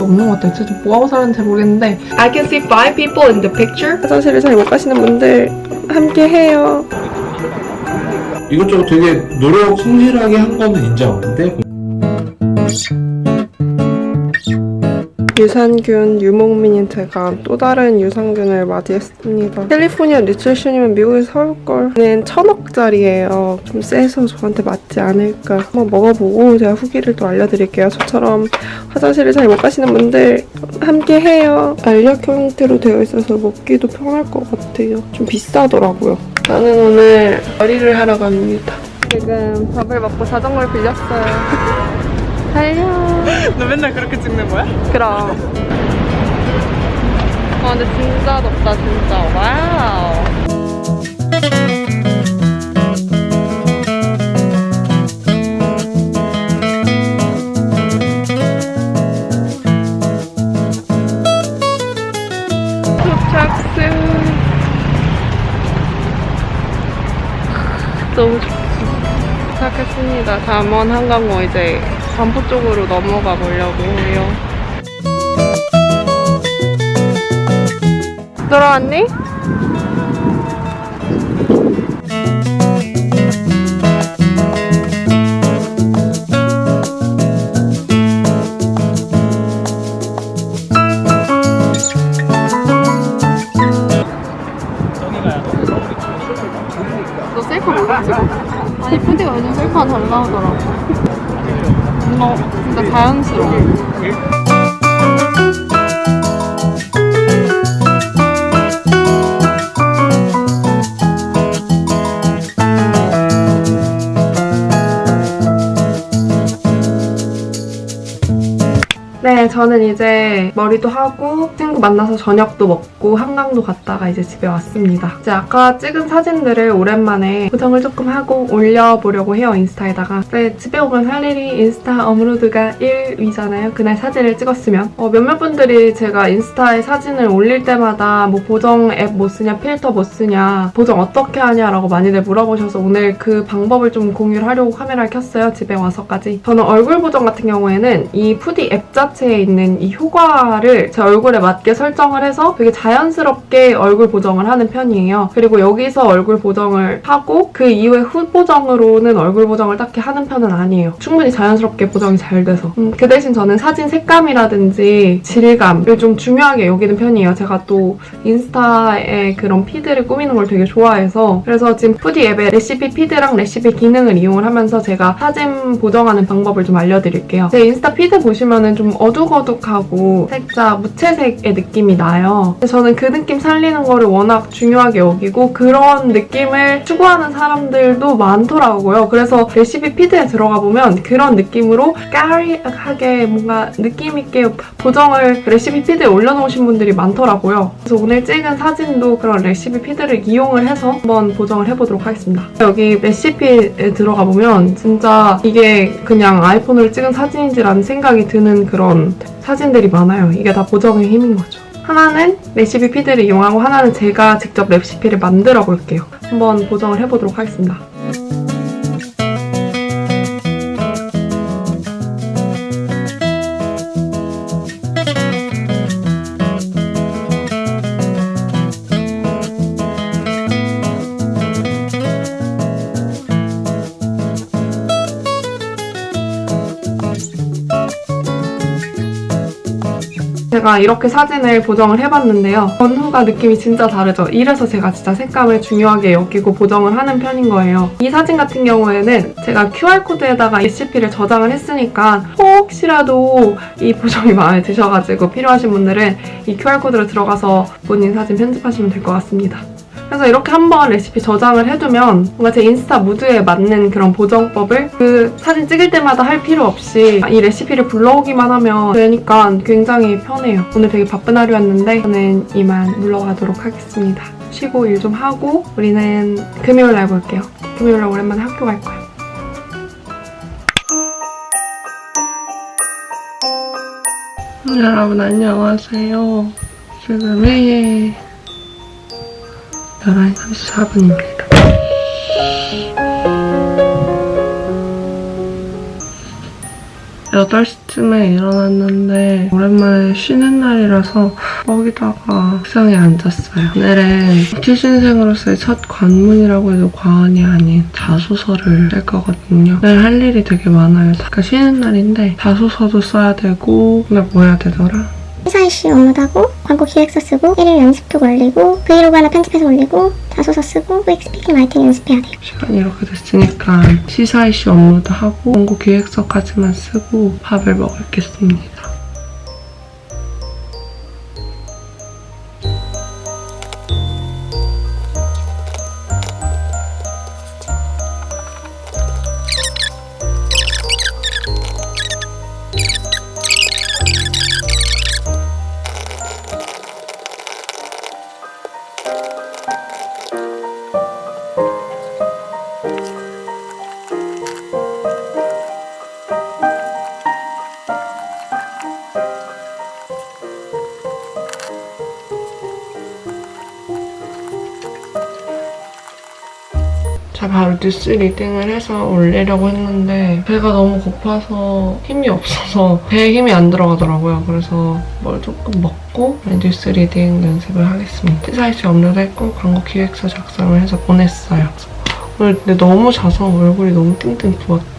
없는 것 같아요. 진짜 뭐 하고 살았는지 잘 모르겠는데 I can see 5 people in the picture. 화장실을 잘 못 가시는 분들 함께 해요. 이것저것 되게 노력 성실하게 한 거는 인정하는데 유산균, 유목민인 제가 또 다른 유산균을 맞이했습니다. 캘리포니아 뉴트리션이면 미국에서 사올걸. 얘는 1000억짜리예요. 좀 세서 저한테 맞지 않을까. 한번 먹어보고 제가 후기를 또 알려드릴게요. 저처럼 화장실을 잘 못 가시는 분들 함께 해요. 알약 형태로 되어 있어서 먹기도 편할 것 같아요. 좀 비싸더라고요. 나는 오늘 머리를 하러 갑니다. 지금 밥을 먹고 자전거를 빌렸어요. 달려. 너 맨날 그렇게 찍는 거야? 그럼. 근데 진짜 덥다, 진짜. 와우. 도착스. 너무 좋지. 도착했습니다. 잠원 한강로 이제 반포 쪽으로 넘어가 보려고 해요. 돌아왔니? 너 셀카 몰라 지금? 아니 푸디가 요즘 셀카 잘 나오더라고. 뭔가 진짜 자연스러워. 네, 저는 이제 머리도 하고 친구 만나서 저녁도 먹고 한강도 갔다가 이제 집에 왔습니다. 이제 아까 찍은 사진들을 오랜만에 보정을 조금 하고 올려보려고 해요, 인스타에다가. 네, 집에 오면 할 일이 인스타 업로드가 1위잖아요. 그날 사진을 찍었으면. 몇몇 분들이 제가 인스타에 사진을 올릴 때마다 뭐 보정 앱 뭐 쓰냐, 필터 뭐 쓰냐, 보정 어떻게 하냐라고 많이들 물어보셔서 오늘 그 방법을 좀 공유를 하려고 카메라를 켰어요, 집에 와서까지. 저는 얼굴 보정 같은 경우에는 이 푸디 앱 자체에 있는 이 효과를 제 얼굴에 맞게 설정을 해서 되게 자연스럽게 얼굴 보정을 하는 편이에요. 그리고 여기서 얼굴 보정을 하고 그 이후에 후 보정으로는 얼굴 보정을 딱히 하는 편은 아니에요. 충분히 자연스럽게 보정이 잘 돼서. 그 대신 저는 사진 색감이라든지 질감을 좀 중요하게 여기는 편이에요. 제가 또 인스타에 그런 피드를 꾸미는 걸 되게 좋아해서. 그래서 지금 푸디 앱의 레시피 피드랑 레시피 기능을 이용을 하면서 제가 사진 보정하는 방법을 좀 알려드릴게요. 제 인스타 피드 보시면은 좀 어둑어둑하고 살짝 무채색의 느낌이 나요. 저는 그 느낌 살리는 거를 워낙 중요하게 여기고 그런 느낌을 추구하는 사람들도 많더라고요. 그래서 레시피 피드에 들어가 보면 그런 느낌으로 까리하게 뭔가 느낌 있게 보정을 레시피 피드에 올려놓으신 분들이 많더라고요. 그래서 오늘 찍은 사진도 그런 레시피 피드를 이용을 해서 한번 보정을 해보도록 하겠습니다. 여기 레시피에 들어가 보면 진짜 이게 그냥 아이폰으로 찍은 사진인지라는 생각이 드는 그런 사진들이 많아요. 이게 다 보정의 힘인 거죠. 하나는 레시피 피드를 이용하고 하나는 제가 직접 레시피를 만들어 볼게요. 한번 보정을 해보도록 하겠습니다. 제가 이렇게 사진을 보정을 해봤는데요. 전후가 느낌이 진짜 다르죠? 이래서 제가 진짜 색감을 중요하게 여기고 보정을 하는 편인 거예요. 이 사진 같은 경우에는 제가 QR코드에다가 레시피를 저장을 했으니까 혹시라도 이 보정이 마음에 드셔가지고 필요하신 분들은 이 QR코드로 들어가서 본인 사진 편집하시면 될 것 같습니다. 그래서 이렇게 한번 레시피 저장을 해두면 뭔가 제 인스타 무드에 맞는 그런 보정법을 그 사진 찍을 때마다 할 필요 없이 이 레시피를 불러오기만 하면 되니까 굉장히 편해요. 오늘 되게 바쁜 하루였는데 저는 이만 물러가도록 하겠습니다. 쉬고 일 좀 하고 우리는 금요일날 볼게요. 금요일날 오랜만에 학교 갈 거예요. 여러분 안녕하세요. 지금이 11시 34분입니다. 8시쯤에 일어났는데 오랜만에 쉬는 날이라서 거기다가 책상에 앉았어요. 오늘은 취준생으로서의 첫 관문이라고 해도 과언이 아닌 자소서를 쓸 거거든요. 오늘 할 일이 되게 많아요. 그러니까 쉬는 날인데 자소서도 써야 되고 오늘 뭐 해야 되더라? 시사이슈 업로드 하고 광고 기획서 쓰고 1일 연습톡 올리고 브이로그 하나 편집해서 올리고 자소서 쓰고 public 스피킹 라이팅 연습해야 돼요. 시간이 이렇게 됐으니까 시사 이슈 업로드하고 광고 기획서까지만 쓰고 밥을 먹겠습니다. 자, 바로 뉴스 리딩을 해서 올리려고 했는데 배가 너무 고파서 힘이 없어서 배에 힘이 안 들어가더라고요. 그래서 뭘 조금 먹고 뉴스 리딩 연습을 하겠습니다. 시사이슈 업로드했고 광고 기획서 작성을 해서 보냈어요. 오늘 근데 너무 자서 얼굴이 너무 띵띵 부었다.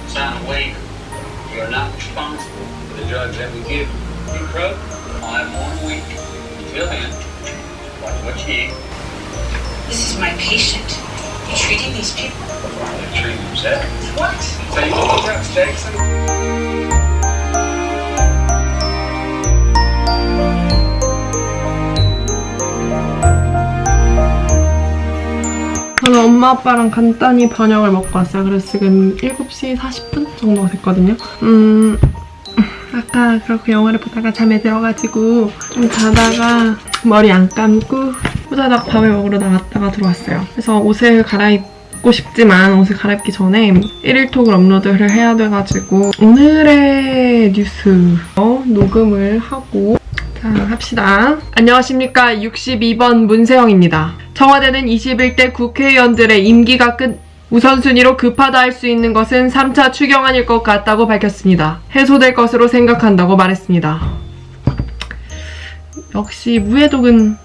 Sign a waiver. You are not responsible for the drugs that we give you. Crow, I'll have 1 week. Until then, watch what you eat. This is my patient. You're treating these people? They treat themselves. What? So you want to drugs, Jackson? 저는 엄마 아빠랑 간단히 저녁을 먹고 왔어요. 그래서 지금 7시 40분 정도가 됐거든요. 아까 그렇게 영화를 보다가 잠에 들어가지고 좀 자다가 머리 안 감고 후다닥 밥을 먹으러 나갔다가 들어왔어요. 그래서 옷을 갈아입고 싶지만 옷을 갈아입기 전에 1일톡을 업로드를 해야 돼가지고 오늘의 뉴스 녹음을 하고 자, 합시다. 안녕하십니까. 62번 문세영입니다. 청와대는 21대 국회의원들의 임기가 우선순위로 급하다 할 수 있는 것은 3차 추경안일 것 같다고 밝혔습니다. 해소될 것으로 생각한다고 말했습니다. 역시 무해독은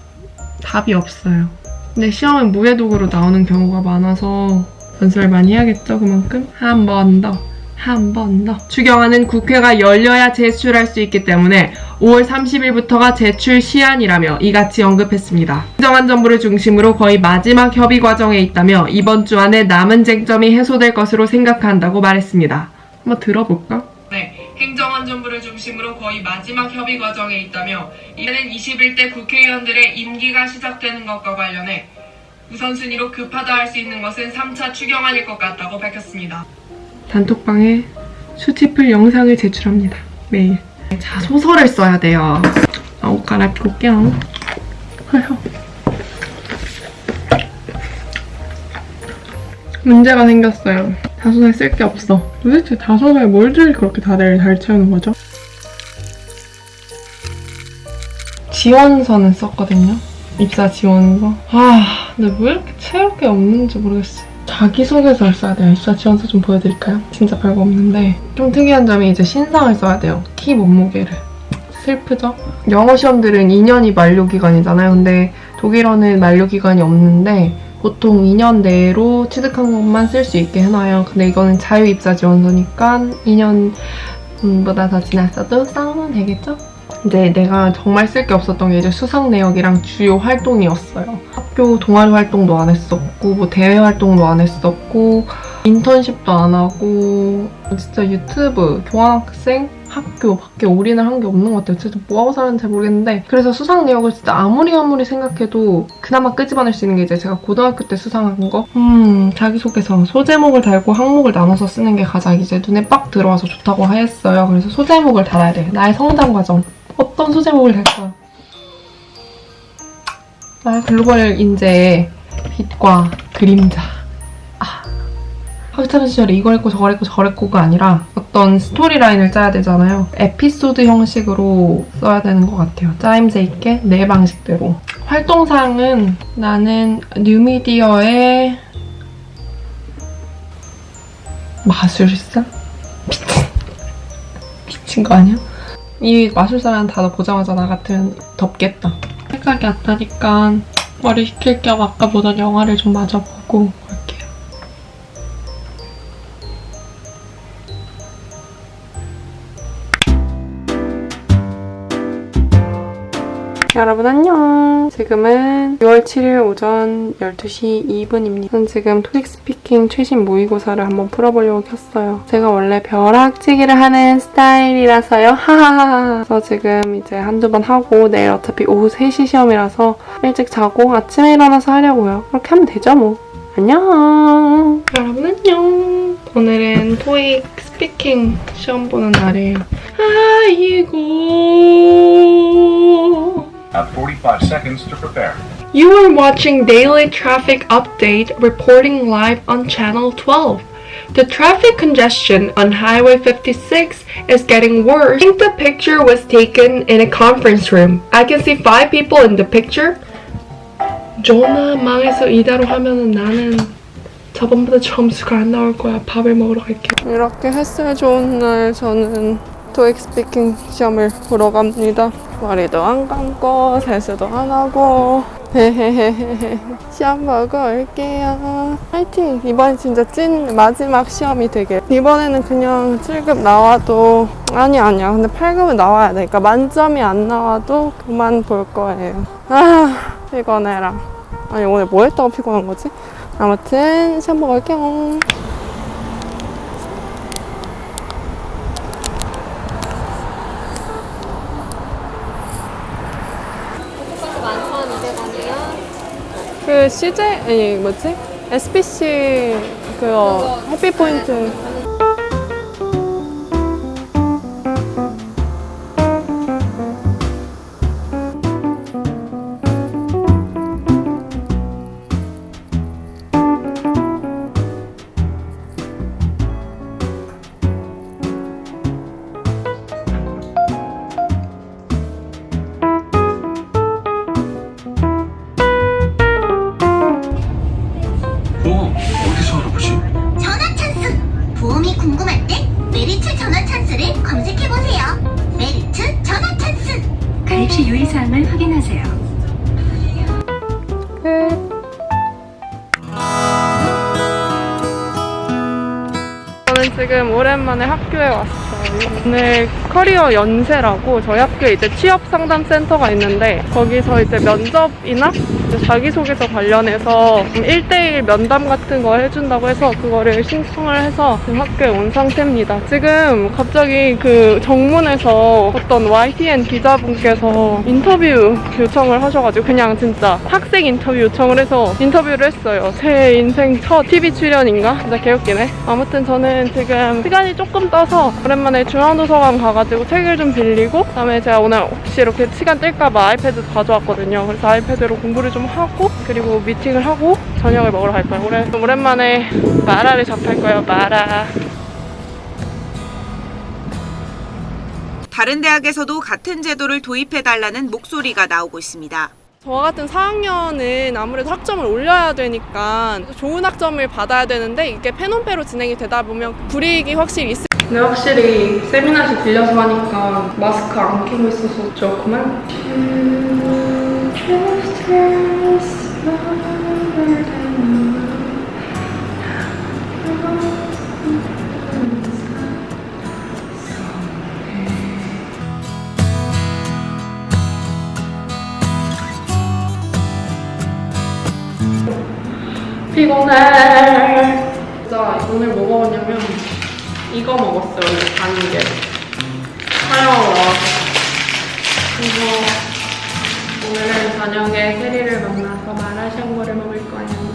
답이 없어요. 근데 시험은 무해독으로 나오는 경우가 많아서 연습을 많이 해야겠죠, 그만큼? 한 번 더. 추경안은 국회가 열려야 제출할 수 있기 때문에 5월 30일부터가 제출 시한이라며 이같이 언급했습니다. 행정안전부를 중심으로 거의 마지막 협의 과정에 있다며 이번 주 안에 남은 쟁점이 해소될 것으로 생각한다고 말했습니다. 한번 들어볼까? 네, 행정안전부를 중심으로 거의 마지막 협의 과정에 있다며 이제는 21대 국회의원들의 임기가 시작되는 것과 관련해 우선순위로 급하다 할 수 있는 것은 3차 추경안일 것 같다고 밝혔습니다. 단톡방에 수치풀 영상을 제출합니다. 매일. 자소서를 써야 돼요. 옷 갈아입고 올게요. 문제가 생겼어요. 자소서에 쓸 게 없어. 도대체 자소서에 뭘 줄 그렇게 다들 잘 채우는 거죠? 지원서는 썼거든요. 입사 지원서. 근데 왜 이렇게 채울 게 없는지 모르겠어요. 자기소개서를 써야 돼요. 입사 지원서 좀 보여드릴까요? 진짜 별거 없는데 좀 특이한 점이 이제 신상을 써야 돼요. 키 몸무게를. 슬프죠? 영어 시험들은 2년이 만료기간이잖아요. 근데 독일어는 만료기간이 없는데 보통 2년 내로 취득한 것만 쓸 수 있게 해놔요. 근데 이거는 자유입사 지원서니까 2년보다 더 지났어도 써면 되겠죠? 이제 내가 정말 쓸 게 없었던 게 이제 수상 내역이랑 주요 활동이었어요. 학교 동아리 활동도 안 했었고, 뭐 대회 활동도 안 했었고, 인턴십도 안 하고, 진짜 유튜브, 교환학생, 학교밖에 올인을 한 게 없는 것 같아요. 진짜 뭐 하고 살았는지 잘 모르겠는데, 그래서 수상 내역을 진짜 아무리 생각해도 그나마 끄집어낼 수 있는 게 이제 제가 고등학교 때 수상한 거. 자기소개서. 소제목을 달고 항목을 나눠서 쓰는 게 가장 이제 눈에 빡 들어와서 좋다고 했어요. 그래서 소제목을 달아야 돼. 나의 성장 과정. 어떤 소제목을 달까요? 나의 글로벌 인재의 빛과 그림자. 학창 시절에 이걸 했고 저걸 했고 저걸 했고가 아니라 어떤 스토리라인을 짜야 되잖아요. 에피소드 형식으로 써야 되는 것 같아요. 짜임새 있게 내 방식대로. 활동상은 나는 뉴미디어의 마술사? 미친 거 아니야? 이 마술사라는 단어 보자마자 나 같으면 덥겠다. 생각이 안 나니까 머리 식힐 겸 아까 보던 영화를 좀 마저 보고 올게요. 여러분 안녕. 지금은 6월 7일 오전 12시 2분입니다. 저는 지금 토익 스피킹 최신 모의고사를 한번 풀어보려고 켰어요. 제가 원래 벼락치기를 하는 스타일이라서요. 하하하. 그래서 지금 이제 한두 번 하고 내일 어차피 오후 3시 시험이라서 일찍 자고 아침에 일어나서 하려고요. 그렇게 하면 되죠 뭐. 안녕. 여러분 안녕. 오늘은 토익 스피킹 시험 보는 날이에요. 아이고. Have 45 seconds to prepare. You are watching Daily Traffic Update reporting live on Channel 12. The traffic congestion on Highway 56 is getting worse. I think the picture was taken in a conference room. I can see 5 people in the picture. 조나 망해서 이대로 하면은 나는 저번보다 점수가 안 나올 거야. 밥을 먹으러 갈게. 이렇게 햇살 좋은 날 저는 토익 스피킹 시험을 보러 갑니다. 머리도 안 감고 세수도 안 하고 헤헤헤헤 시험 보고 올게요. 화이팅! 이번엔 진짜 찐 마지막 시험이 되게. 이번에는 그냥 7급 나와도 아니야 근데 8급은 나와야 돼. 그러니까 만점이 안 나와도 그만 볼 거예요. 아 피곤해라. 아니 오늘 뭐 했다고 피곤한 거지? 아무튼 시험 보고 올게요. 그 CJ 아니 뭐지? SPC 그거 해피 포인트. 어디서 알아보지? 전화 찬스! 보험이 궁금할 때 메리츠 전화 찬스를 검색해보세요. 메리츠 전화 찬스! 가입 시 유의사항을 확인하세요. 저는 지금 오랜만에 학교에 왔어요. 오늘 커리어 연세라고 저희 학교에 이제 취업 상담 센터가 있는데 거기서 이제 면접이나 이제 자기소개서 관련해서 1대1 면담 같은 거 해준다고 해서 그거를 신청을 해서 지금 학교에 온 상태입니다. 지금 갑자기 그 정문에서 어떤 YTN 기자분께서 인터뷰 요청을 하셔가지고 그냥 진짜 학생 인터뷰 요청을 해서 인터뷰를 했어요. 제 인생 첫 TV 출연인가? 진짜 개웃기네. 아무튼 저는 지금 시간이 조금 떠서 오랜만에 중앙도서관 가가지고 책을 좀 빌리고 그다음에 제가 오늘 혹시 이렇게 시간 뜰까봐 아이패드 가져왔거든요. 그래서 아이패드로 공부를 좀 하고 그리고 미팅을 하고 저녁을 먹으러 갈 거예요. 오랜만에 마라를 접할 거예요. 마라. 다른 대학에서도 같은 제도를 도입해달라는 목소리가 나오고 있습니다. 저와 같은 4학년은 아무래도 학점을 올려야 되니까 좋은 학점을 받아야 되는데 이게 페논페로 진행이 되다 보면 불이익이 확실히 있을. 근데 확실히 세미나실 빌려서 하니까 마스크 안 끼고 있어서 좋구만. 피곤해. 진짜 오늘 뭐 먹었냐면 이거 먹었어요. 오늘 가는 게 촬영하러 나와서. 그래서 오늘은 저녁에 세리를 만나서 마라샹궈를 먹을 거예요.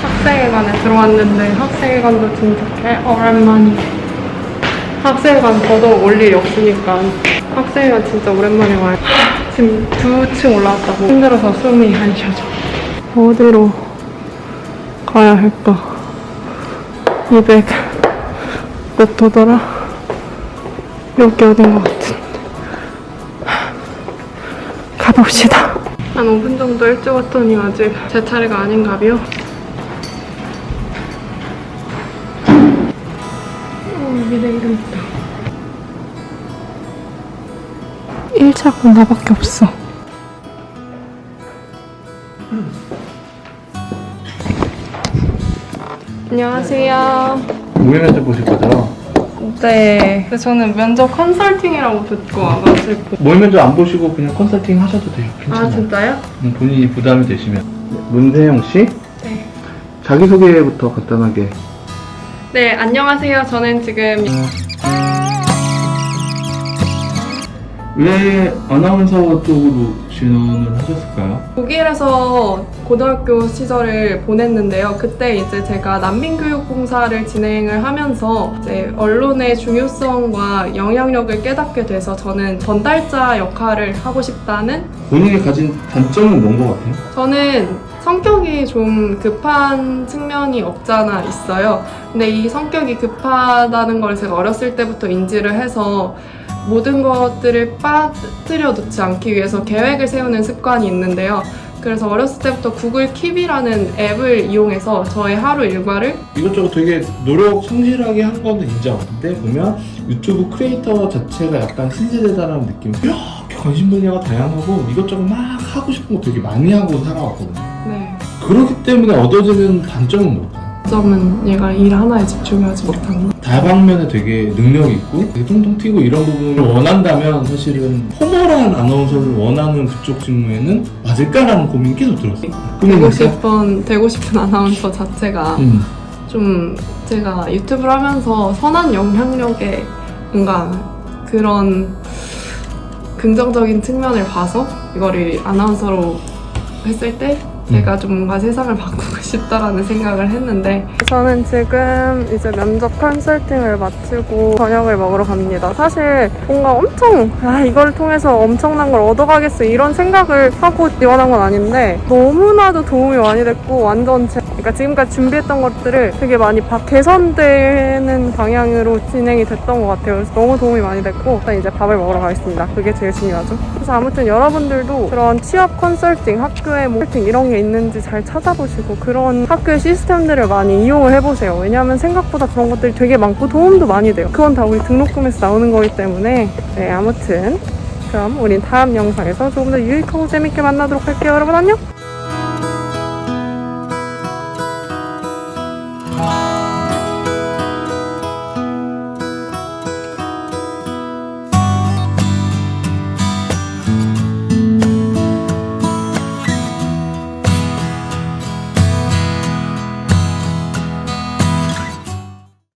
학생회관에 들어왔는데 학생회관도 진짜 꽤 오랜만이에요. 학생회관 더더욱 올 일이 없으니까 학생회관 진짜 오랜만에 와요. 지금 2층 올라왔다고 힘들어서 숨이 안 쉬어져. 어디로 가야 할까? 200 몇 도더라? 여기 어딘 것 같은데. 가봅시다. 한 5분 정도 일찍 왔더니 아직 제 차례가 아닌가비요? 여기 내 이름 있다. 1차가 나밖에 없어. 안녕하세요. 모의 면접 보실 거죠? 네. 근데 저는 면접 컨설팅이라고 듣고 와가지고. 모의 면접 안 보시고 그냥 컨설팅 하셔도 돼요. 괜찮아요. 아, 진짜요? 본인이 부담이 되시면. 문세영 씨? 네. 자기소개부터 간단하게. 네, 안녕하세요. 저는 지금 왜 아나운서 쪽으로 지원을 하셨을까요? 독일에서 고등학교 시절을 보냈는데요. 그때 이제 제가 난민교육봉사를 진행을 하면서 이제 언론의 중요성과 영향력을 깨닫게 돼서 저는 전달자 역할을 하고 싶다는. 본인이 가진 단점은 뭔 것 같아요? 저는 성격이 좀 급한 측면이 없잖아 있어요. 근데 이 성격이 급하다는 걸 제가 어렸을 때부터 인지를 해서 모든 것들을 빠뜨려 놓지 않기 위해서 계획을 세우는 습관이 있는데요. 그래서 어렸을 때부터 구글 킵이라는 앱을 이용해서 저의 하루 일과를 이것저것 되게 노력 성실하게 한 거는 인정. 근데 보면 유튜브 크리에이터 자체가 약간 신세대다라는 느낌. 이렇게 관심 분야가 다양하고 이것저것 막 하고 싶은 거 되게 많이 하고 살아왔거든요. 네. 그렇기 때문에 얻어지는 단점은 뭘까요? 점은 얘가 일 하나에 집중하지 못하는 거. 다방면에 되게 능력이 있고 되게 통통 튀고 이런 부분을 원한다면 사실은 포멀한 아나운서를 원하는 그쪽 직무에는 맞을까라는 고민이 계속 들었어요. 되고 싶은 아나운서 자체가 좀 제가 유튜브를 하면서 선한 영향력에 뭔가 그런 긍정적인 측면을 봐서 이거를 아나운서로 했을 때 제가 좀 뭔가 세상을 바꾸고 싶다라는 생각을 했는데, 저는 지금 이제 면접 컨설팅을 마치고 저녁을 먹으러 갑니다. 사실 뭔가 엄청 이걸 통해서 엄청난 걸 얻어가겠어 이런 생각을 하고 지원한 건 아닌데 너무나도 도움이 많이 됐고 완전 그러니까 지금까지 준비했던 것들을 되게 많이 개선되는 방향으로 진행이 됐던 것 같아요. 그래서 너무 도움이 많이 됐고 일단 이제 밥을 먹으러 가겠습니다. 그게 제일 중요하죠. 그래서 아무튼 여러분들도 그런 취업 컨설팅, 학교의 컨설팅 이런 게 있는지 잘 찾아보시고 그런 학교의 시스템들을 많이 이용을 해보세요. 왜냐하면 생각보다 그런 것들이 되게 많고 도움도 많이 돼요. 그건 다 우리 등록금에서 나오는 거기 때문에. 네, 아무튼 그럼 우린 다음 영상에서 조금 더 유익하고 재밌게 만나도록 할게요. 여러분 안녕!